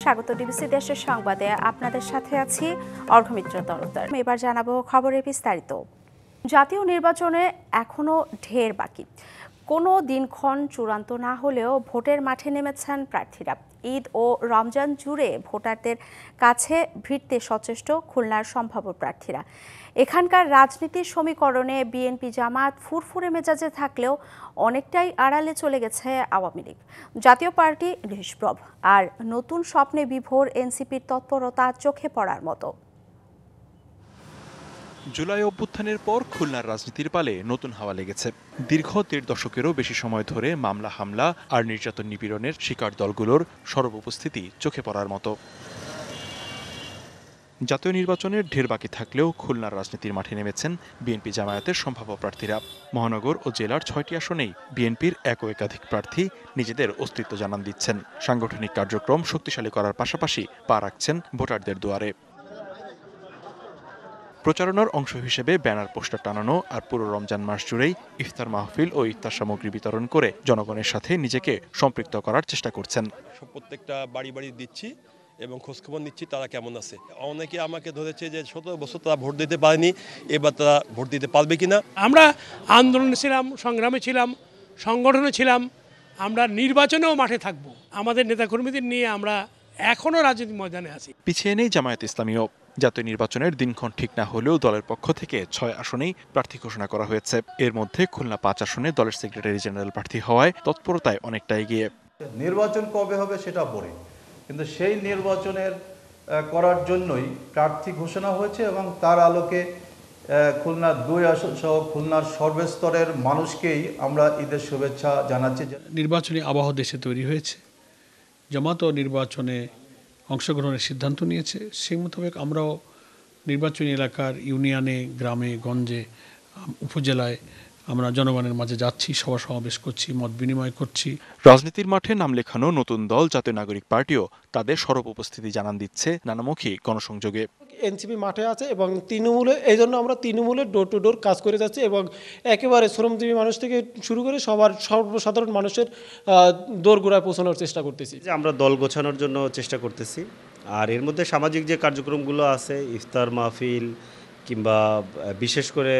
স্বাগত ডিবিসি দেশের সংবাদে। আপনাদের সাথে আছি অর্ঘমিত্র তরফদার। এবার জানাবো খবরের বিস্তারিত। জাতীয় নির্বাচনে এখনো ঢের বাকি। কোনো দিনক্ষণ চূড়ান্ত না হলেও ভোটের মাঠে নেমেছেন প্রার্থীরা। ঈদ ও রমজান জুড়ে ভোটারদের কাছে ভিড়তে সচেষ্ট খুলনার সম্ভাব্য প্রার্থীরা। এখানকার রাজনীতির সমীকরণে বিএনপি জামাত ফুরফুরে মেজাজে থাকলেও অনেকটাই আড়ালে চলে গেছে আওয়ামী লীগ। জাতীয় পার্টি নিষ্প্রভ, আর নতুন স্বপ্নে বিভোর এনসিপির তৎপরতা চোখে পড়ার মতো। জুলাই অভ্যুত্থানের পর খুলনার রাজনীতির পালে নতুন হাওয়া লেগেছে। দীর্ঘ ১.৫ দশকেরও বেশি সময় ধরে মামলা, হামলা আর নির্যাতন নিপীড়নের শিকার দলগুলোর সরব উপস্থিতি চোখে পড়ার মতো। জাতীয় নির্বাচনের ঢের বাকি থাকলেও খুলনার রাজনীতির মাঠে নেমেছেন বিএনপি জামায়াতের সম্ভাব্য প্রার্থীরা। মহানগর ও জেলার ৬টি আসনেই বিএনপির এক ও একাধিক প্রার্থী নিজেদের অস্তিত্ব জানান দিচ্ছেন। সাংগঠনিক কার্যক্রম শক্তিশালী করার পাশাপাশি পা রাখছেন ভোটারদের দুয়ারে। প্রচারণার অংশ হিসেবে ব্যানার, পোস্টার টানানো আর পুরো রমজান মাস জুড়েই ইফতার মাহফিল ও ইফতার সামগ্রী বিতরণ করে জনগণের সাথে নিজেকে সম্পৃক্ত করার চেষ্টা করছেন। প্রত্যেকটা বাড়ি বাড়ি দিচ্ছি এবং খোঁজখবর নিচ্ছি তারা কেমন আছে। অনেকে আমাকে ধরেছে যে ১৭ বছর তারা ভোট দিতে পারেনি, এবার তারা ভোট দিতে পারবে কিনা। আমরা আন্দোলনে ছিলাম, সংগ্রামে ছিলাম, সংগঠনে ছিলাম, আমরা নির্বাচনেও মাঠে থাকব। আমাদের নেতাকর্মীদের নিয়ে আমরা এখনো রাজনীতি ময়দানে আছি। পিছিয়ে নেই জামায়াত ইসলামীও। জাতীয় নির্বাচনের দিনক্ষণ ঠিক না হলেও দলের পক্ষ থেকে ৬ আসনেই প্রার্থী ঘোষণা করা হয়েছে। এর মধ্যে খুলনা ৫ আসনে দলের সেক্রেটারি জেনারেল প্রার্থী হওয়ায় তৎপরতায় অনেকটা এগিয়ে। নির্বাচন কবে হবে সেটা পরে, কিন্তু সেই নির্বাচনের করার জন্যই প্রার্থী ঘোষণা হয়েছে এবং তার আলোকে খুলনার ২ আসন সহ খুলনার সর্বস্তরের মানুষকেই আমরা ঈদের শুভেচ্ছা জানাচ্ছি। নির্বাচনী আবহ দেশে তৈরি হয়েছে, জামাতও নির্বাচনে অংশগ্রহণের সিদ্ধান্ত নিয়েছে। সেই মোতাবেক আমরাও নির্বাচনী এলাকার ইউনিয়নে, গ্রামে, গঞ্জে, উপজেলায় আমরা জনগণের মাঝে যাচ্ছি, সভা সমাবেশ করছি, মত বিনিময় করছি। রাজনীতির মাঠে নাম লেখানো নতুন দল জাতীয় নাগরিক পার্টিও তাদের সরব উপস্থিতি জানান দিচ্ছে নানামুখী গণসংযোগে। এনসিপি মাঠে আছে এবং তৃণমূলে, এই জন্য আমরা তৃণমূলে ডোর টু ডোর কাজ করে যাচ্ছি এবং একেবারে শ্রমজীবী মানুষ থেকে শুরু করে সর্বসাধারণ মানুষের দোরগোড়ায় পৌঁছানোর চেষ্টা করতেছি। যে আমরা দল গোছানোর জন্য চেষ্টা করতেছি, আর এর মধ্যে সামাজিক যে কার্যক্রমগুলো আছে, ইফতার মাহফিল কিংবা বিশেষ করে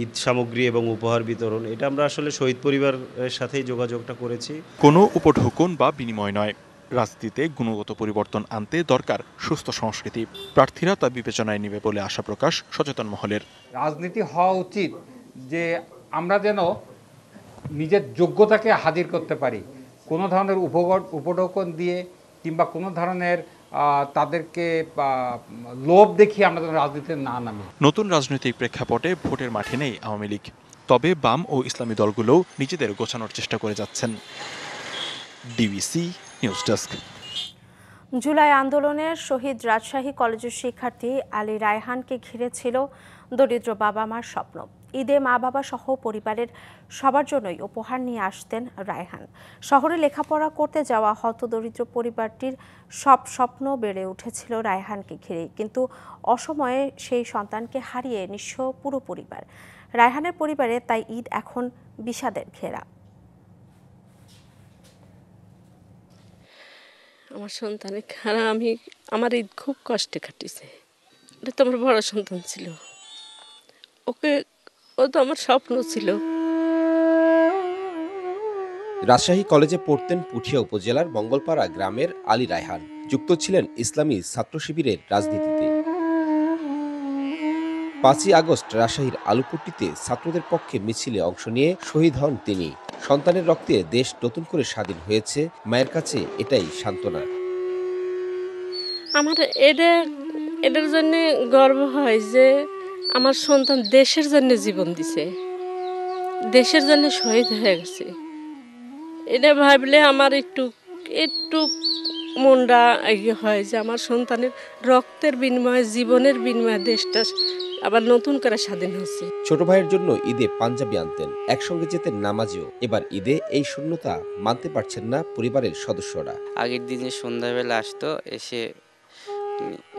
ঈদ সামগ্রী এবং উপহার বিতরণ, এটা আমরা আসলে শহীদ পরিবারের সাথেই যোগাযোগটা করেছি। কোনো উপঢৌকন বা বিনিময় নয়, রাজনীতিতে গুণগত পরিবর্তন আনতে দরকার সুস্থ সংস্কৃতি। প্রার্থীরা তা বিবেচনায় নেবে বলে আশা প্রকাশ সচেতন মহলের। রাজনীতি হওয়া উচিত যে আমরা যেন নিজের যোগ্যতাকে হাজির করতে পারি, কোনো ধরনের উপঢৌকন দিয়ে কিংবা কোনো ধরনের তাদেরকে লোভ দেখিয়ে আমরা রাজনীতিতে না নামি। নতুন রাজনৈতিক প্রেক্ষাপটে ভোটের মাঠে নেই আওয়ামী লীগ, তবে বাম ও ইসলামী দলগুলোও নিজেদের গোছানোর চেষ্টা করে যাচ্ছেন। DBC news desk. জুলাই আন্দোলনের শহীদ রাজশাহী কলেজের শিক্ষার্থী আলী রায়হানকে ঘিরে ছিল দরিদ্র বাবা মার স্বপ্ন। ঈদে মা বাবা সহ পরিবারের সবার জন্যই উপহার নিয়ে আসতেন রায়হান। শহরে লেখাপড়া করতে যাওয়া হতদরিদ্র পরিবারটির সব স্বপ্ন বেড়ে উঠেছিল রায়হানকে ঘিরে, কিন্তু অসময়ে সেই সন্তানকে হারিয়ে নিঃস্ব পুরো পরিবার। রায়হানের পরিবারে তাই ঈদ এখন বিষাদের ঘেরা। আমার সন্তানের খানা আমার ঈদ খুব কষ্টে কাটিয়েছে। এটা তো আমার বড় সন্তান ছিল, ও তো আমার স্বপ্ন ছিল। রাজশাহী কলেজে পড়তেন পুঠিয়া উপজেলার মঙ্গলপাড়া গ্রামের আলী রায়হান। যুক্ত ছিলেন ইসলামী ছাত্র শিবিরের রাজনীতিতে। ৫ই আগস্ট রাজশাহীর আলুপট্টিতে ছাত্রদের পক্ষে মিছিলে অংশ নিয়ে শহীদ হন তিনি। সন্তানের রক্তে দেশ নতুন করে স্বাধীন হয়েছে, মায়ের কাছে এটাই সান্ত্বনা। আমার এটার জন্য গর্ব হয় যে আমার সন্তান দেশের জন্য জীবন দিছে, দেশের জন্য শহীদ হয়ে গেছে। এটা ভাবলে আমার একটু মনটা হয় যে আমার সন্তানের রক্তের বিনিময়ে, জীবনের বিনিময়ে দেশটা আবার নতুন করে স্বাধীন হচ্ছে। ছোট ভাইয়ের জন্য ঈদে পাঞ্জাবি আনতেন, একসঙ্গে যেতেন নামাজেও। এবার ঈদে এই শূন্যতা মানতে পারছেন না পরিবারের সদস্যরা। আগের দিনে সন্ধ্যাবেলা আসতো,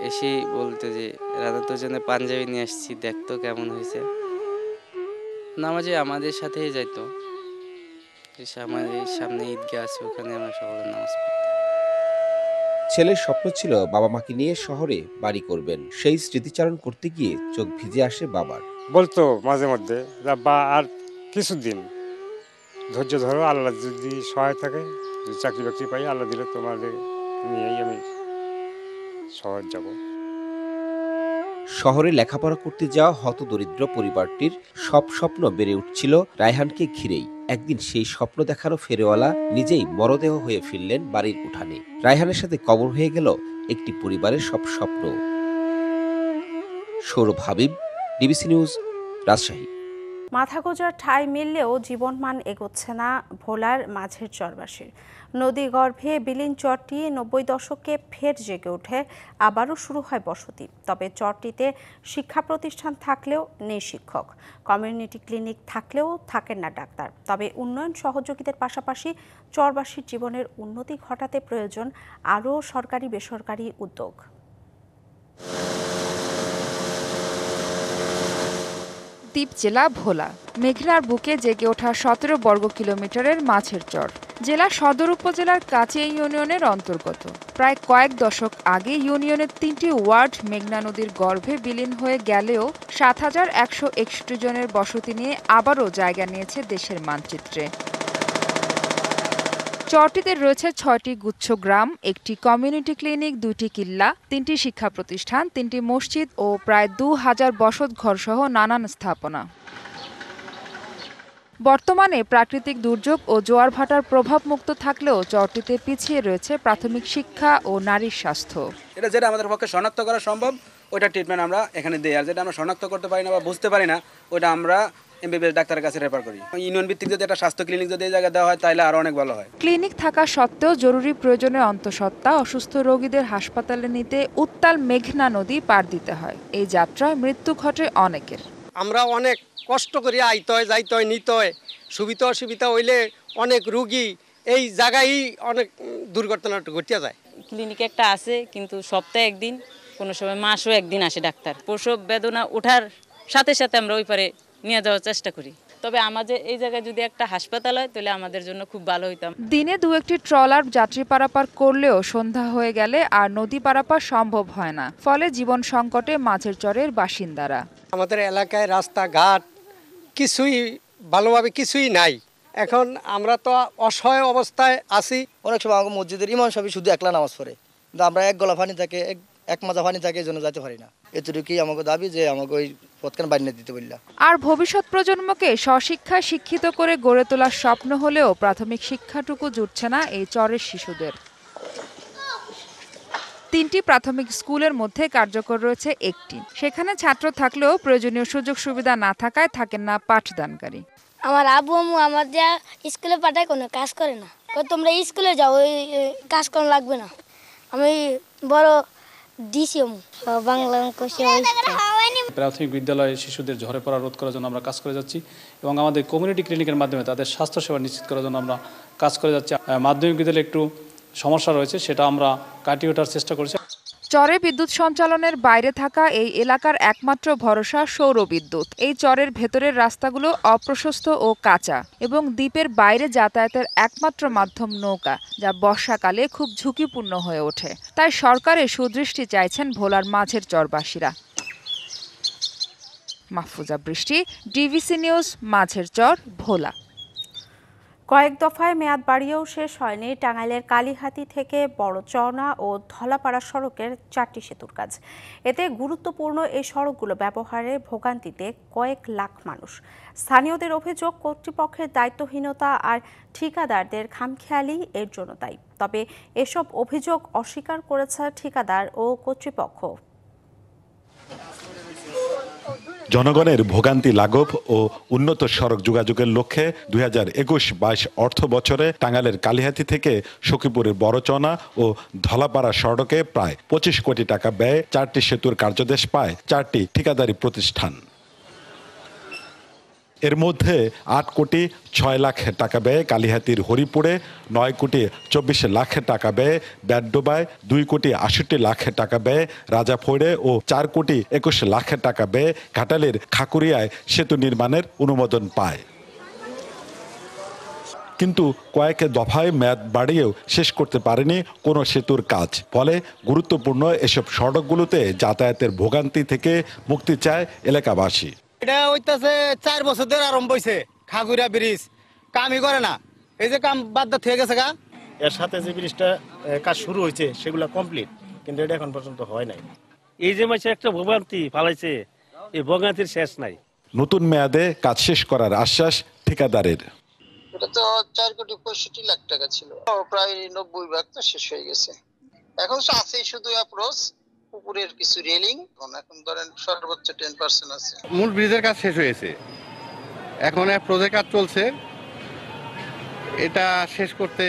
এসেই বলতো যে রাধা তোর জন্য পাঞ্জাবি নিয়ে আসছি, দেখতো কেমন হয়েছে। নামাজে আমাদের সাথেই যাইতো, আমাদের সামনে ঈদগাহ আছে, ওখানে আমরা সকলে নামাজ পড়তাম। ছেলের স্বপ্ন ছিল বাবা মাকে নিয়ে শহরে বাড়ি করবেন। সেই স্মৃতিচারণ করতে গিয়ে চোখ ভিজে আসে বাবার। বলতো মাঝে মধ্যে বা আর কিছুদিন ধৈর্য ধরো, আল্লাহ যদি সহায় থাকে, যদি চাকরি বাকরি পাই, আল্লাহ দিলে তোমাদের নিয়েই আমি শহর যাব। শহরে লেখাপড়া করতে যাওয়া হতদরিদ্র পরিবারটির সব স্বপ্ন বেড়ে উঠছিল রায়হানকে ঘিরেই। একদিন সেই স্বপ্ন দেখানো ফেরিওয়ালা নিজেই মরদেহ হয়ে ফিরলেন বাড়ির উঠানে। রায়হানের সাথে কবর হয়ে গেল একটি পরিবারের সব স্বপ্ন। Sourav Habib, DBC news, Rajshahi. মাথা গোঁজার ঠাঁই মিললেও জীবনমান এগোচ্ছে না ভোলার মাঝের চরবাসীর। নদী গর্ভে বিলীন চরটি 90 দশকে ফের জেগে ওঠে, আবারও শুরু হয় বসতি। তবে চরটিতে শিক্ষা প্রতিষ্ঠান থাকলেও নেই শিক্ষক, কমিউনিটি ক্লিনিক থাকলেও থাকেন না ডাক্তার। তবে উন্নয়ন সহযোগীদের পাশাপাশি চরবাসীর জীবনের উন্নতি ঘটাতে প্রয়োজন আরও সরকারি বেসরকারি উদ্যোগ। দ্বীপ জেলা ভোলা, মেঘনার বুকে জেগে ওঠা 17 বর্গ কিলোমিটারের মাছের চর। জেলা সদর উপজেলার কাছে এই ইউনিয়নের অন্তর্গত। প্রায় কয়েক দশক আগে ইউনিয়নের 3টি ওয়ার্ড মেঘনা নদীর গর্ভে বিলীন হয়ে গেলেও 7,161 জনের বসতি নিয়ে আবারও জায়গা নিয়েছে দেশের মানচিত্রে। চরটিতে রয়েছে 6টি গুচ্ছ গ্রাম, একটি কমিউনিটি ক্লিনিক, 2টি কিল্লা, 3টি শিক্ষা প্রতিষ্ঠান, 3টি মসজিদ ও প্রায় 2000 বসত ঘর সহ নানান স্থাপনা। বর্তমানে প্রাকৃতিক দুর্যোগ ও জোয়ার ভাটার প্রভাব মুক্ত থাকলেও চরটিতে পিছিয়ে রয়েছে প্রাথমিক শিক্ষা ও নারীর স্বাস্থ্য। যেটা আমাদের পক্ষে শনাক্ত করা সম্ভব, ওইটা ট্রিটমেন্ট আমরা এখানে দিই। আর যেটা আমরা শনাক্ত করতে পারি না বা বুঝতে পারি না, ওইটা আমরা এমবিবিএস ডাক্তারের কাছে রেফার করি। ইউনিয়ন ভিত্তিক যদি একটা স্বাস্থ্য ক্লিনিক যদি এই জায়গায় দেওয়া হয় তাহলে আরো অনেক ভালো হয়। ক্লিনিক থাকা সত্ত্বেও জরুরি প্রয়োজনে অন্তঃসত্ত্বা অসুস্থ রোগীদের হাসপাতালে নিতে উত্তাল মেঘনা নদী পার দিতে হয়। এই যাত্রায় মৃত্যু ঘটে অনেকের। আমরা অনেক কষ্ট করি আইতে হয়, যাইতে হয়, নিতে হয়। সুবিধা অসুবিধা হইলে অনেক রোগী এই জায়গায় অনেক দুর্ঘটনা ঘটিয়া যায়। ক্লিনিক একটা আছে, কিন্তু সপ্তাহে একদিন, কোনো সময় মাসও একদিন আসে ডাক্তার। প্রসব বেদনা ওঠার সাথে সাথে আমরা ওই পারে নিয়ে যাওয়ার চেষ্টা করি। তবে আমাদের এই জায়গায় যদি একটা হাসপাতাল হয় তাহলে আমাদের জন্য খুব ভালো হইতাম। দিনে 2-1টি ট্রলার যাত্রী পারাপার করলেও সন্ধ্যা হয়ে গেলে আর নদী পারাপার সম্ভব হয় না। ফলে জীবন সংকটে মাঝের চরের বাসিন্দারা। আমাদের এলাকায় রাস্তাঘাট কিছুই ভালোভাবে কিছুই নাই। এখন আমরা তো অসহায় অবস্থায় আছি। অনেক সময় আমাকে মসজিদের ইমাম সাহেব শুধু একলা নামাজ পড়ে, কিন্তু আমরা এক গলা পানি থাকে, এক মাজা পানি থাকে, এই জন্য যেতে পারি না। এতটুকুই আমাকে দাবি যে আমাকে ওই পথখান বাইরে দিতে বললাম। আর ভবিষ্যৎ প্রজন্মকে স্বশিক্ষায় শিক্ষিত করে গড়ে তোলার স্বপ্ন হলেও প্রাথমিক শিক্ষাটুকু জুটছে না এই চরের শিশুদের। 3টি প্রাথমিক স্কুলের মধ্যে কার্যকর রয়েছে একটি, সেখানে ছাত্র থাকলেও প্রয়োজনীয় সুযোগ সুবিধা না থাকায় থাকেন না পাঠদানকারী। আমার আব্বু আম্মু আমার যা স্কুলে পাঠায় কোনো কাজ করে না, তোমরা স্কুলে যাও, ওই কাজ করা লাগবে না। আমি বড় প্রাথমিক বিদ্যালয়ে শিশুদের ঝরে পড়া রোধ করার জন্য আমরা কাজ করে যাচ্ছি এবং আমাদের কমিউনিটি ক্লিনিকের মাধ্যমে তাদের স্বাস্থ্যসেবা নিশ্চিত করার জন্য আমরা কাজ করে যাচ্ছি। মাধ্যমিক বিদ্যালয়ে একটু সমস্যা রয়েছে, সেটা আমরা কাটিয়ে ওঠার চেষ্টা করছি। চরে বিদ্যুৎ সঞ্চালনের বাইরে থাকা এই এলাকার একমাত্র ভরসা সৌর বিদ্যুৎ। এই চরের ভেতরের রাস্তাগুলো অপ্রশস্ত ও কাঁচা এবং দ্বীপের বাইরে যাতায়াতের একমাত্র মাধ্যম নৌকা, যা বর্ষাকালে খুব ঝুঁকিপূর্ণ হয়ে ওঠে। তাই সরকারের সুদৃষ্টি চাইছেন ভোলার মাঝের চরবাসীরা। মাহফুজা বৃষ্টি, ডিবিসি নিউজ, মাঝের চর, ভোলা। কয়েক দফায় মেয়াদ বাড়িয়েও শেষ হয়নি টাঙ্গাইলের কালীহাতি থেকে বড়চওনা ও ধলাপাড়া সড়কের 4টি সেতুর কাজ। এতে গুরুত্বপূর্ণ এই সড়কগুলো ব্যবহারে ভোগান্তিতে কয়েক লাখ মানুষ। স্থানীয়দের অভিযোগ, কর্তৃপক্ষের দায়িত্বহীনতা আর ঠিকাদারদের খামখেয়ালি এর জন্য দায়ী। তবে এসব অভিযোগ অস্বীকার করেছে ঠিকাদার ও কর্তৃপক্ষ। জনগণের ভোগান্তি লাঘব ও উন্নত সড়ক যোগাযোগের লক্ষ্যে 2021-22 অর্থ বছরে টাঙ্গাইলের কালীহাতি থেকে সখীপুরের বড়চওনা ও ধলাপাড়া সড়কে প্রায় 25 কোটি টাকা ব্যয়ে 4টি সেতুর কার্যাদেশ পায় 4টি ঠিকাদারি প্রতিষ্ঠান। এর মধ্যে 8 কোটি 6 লাখ টাকা ব্যয়ে কালীহাতির হরিপুরে, 9 কোটি 24 লাখ টাকা ব্যয়ে ব্যাডডোবায়, 2 কোটি 68 লাখ টাকা ব্যয়ে রাজাফৈড়ে ও 4 কোটি 21 লাখ টাকা ব্যয়ে ঘাটালের খাকুরিয়ায় সেতু নির্মাণের অনুমোদন পায়। কিন্তু কয়েক দফায় মেয়াদ বাড়িয়েও শেষ করতে পারেনি কোনো সেতুর কাজ। ফলে গুরুত্বপূর্ণ এসব সড়কগুলোতে যাতায়াতের ভোগান্তি থেকে মুক্তি চায় এলাকাবাসী। এটা হইতাছে 4 বছর ধরে আরম্ভ হইছে, খাগুড়া ব্রিজ কামই করে না, এই যে কাম বাদ থেকে গেছে গা। এর সাথে যে ব্রিজটা কাজ শুরু হয়েছে সেগুলো কমপ্লিট, কিন্তু এটা এখন পর্যন্ত হয় নাই। এই যে মাসে একটা ভোগান্তি ফালাইছে, এই ভোগান্তির শেষ নাই। নতুন মেয়াদে কাজ শেষ করার আশ্বাস ঠিকাদারের। এটা তো 4,65,00,000 টাকা ছিল, প্রায় 90% তো শেষ হয়ে গেছে। এখন তো আছে শুধু অ্যাপ্রোচ, উপরের কিছু রেলিং, এখন ধরেন সর্বোচ্চ 10% আছে। মূল ব্রিজের কাজ শেষ হয়েছে, এখন অ্যাপ্রোচের কাজ চলছে। এটা শেষ করতে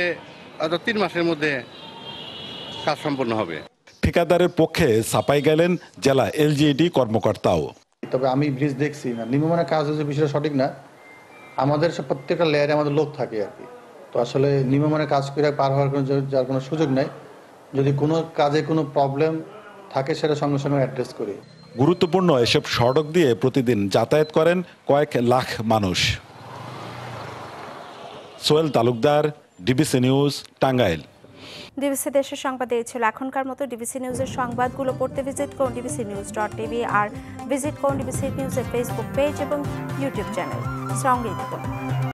হয়তো 3 মাসের মধ্যে কাজ সম্পন্ন হবে। ঠিকাদারের পক্ষে ছাপাই গেলেন জেলা এলজিইডি কর্মকর্তাও। তবে আমি ব্রিজ দেখছি না, নিম্নমানের কাজ হচ্ছে বিষয়টা সঠিক না। আমাদের সব প্রত্যেকটা লেয়ারে আমাদের লোক থাকে আর কি, তো আসলে নিম্নমানের কাজ করে পার হওয়ার যার কোনো সুযোগ নাই। যদি কোনো কাজে কোনো প্রবলেম থাকে সেটা সঙ্গে সঙ্গে অ্যাড্রেস করি। গুরুত্বপূর্ণ এসব সড়ক দিয়ে প্রতিদিন যাতায়াত করেন কয়েক লাখ মানুষ। Sohel Talukdar, DBC news, Tangail. DBC দেশের সংবাদ এই ছিল এখনকার মতো। ডিবিসি নিউজের সংবাদগুলো পড়তে ভিজিট করুন dbcnews.tv আর ভিজিট করুন ডিবিসি নিউজের ফেসবুক পেজ এবং ইউটিউব চ্যানেল। সঙ্গেই থাকুন।